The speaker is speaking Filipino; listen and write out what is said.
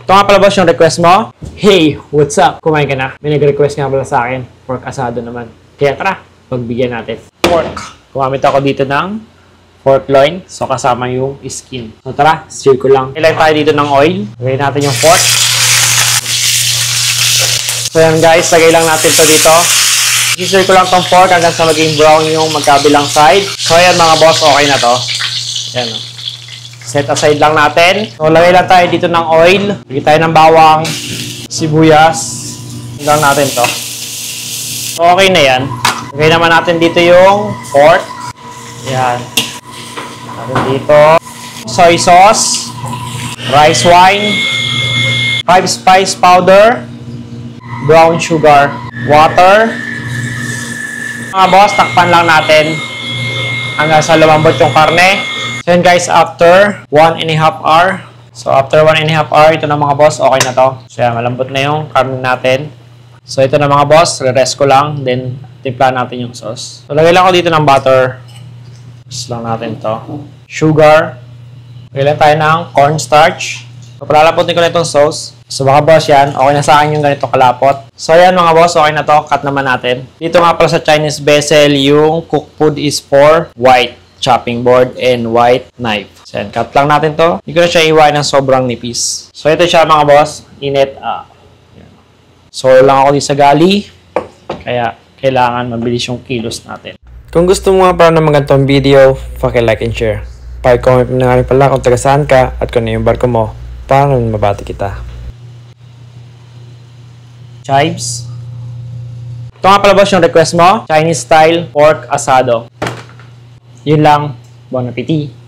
Ito nga pala boss yung request mo. Hey, what's up? Kumain ka na? May nag-request nga pala sa akin. Pork asado naman. Kaya tara, pagbigyan natin. Pork. Gumamit ako dito ng pork loin. So kasama yung skin. So tara, stir ko lang. Ilagay tayo dito ng oil. Lagay natin yung pork. So yan guys, lagay lang natin to dito. I-stir ko lang tong pork hanggang sa maging brown yung magkabilang side. So yan mga boss, okay na to. Yan o. Set aside lang natin. So, lagay lang tayo dito ng oil. Lagay tayo ng bawang, sibuyas. Hanggang natin to. So, okay na yan. Lagay naman natin dito yung pork. Yan. Natin dito. Soy sauce. Rice wine. 5 spice powder. Brown sugar. Water. Mga boss, takpan lang natin hanggang sa lumambot yung karne. So yun guys, after 1.5 hour. So after 1.5 hour, ito na mga boss, okay na to. So yan, malambot na yung karne natin. So ito na mga boss, re-rest ko lang. Then, timpla natin yung sauce. So lagay lang ako dito ng butter. Mix lang natin to. Sugar. Lagay lang tayo ng cornstarch. So palalapotin ko na itong sauce. So mga boss yan, okay na sa akin yung ganito kalapot. So yan mga boss, okay na to. Cut naman natin. Dito nga pala sa Chinese vessel, yung cook food is for white chopping board and white knife. So yan, cut lang natin to. Hindi ko na siya iwain ng sobrang nipis. So ito siya mga boss, init. So lang ako dito sa gali. Kaya kailangan mabilis yung kilos natin. Kung gusto mo nga para ng magandang video, paki-like and share. Paki-comment mo na nga rin pala kung taga saan ka at kung ano yung barko mo para mabati kita. Chives. Ito nga pala boss yung request mo. Chinese style pork asado. Yun lang. Bon appetit!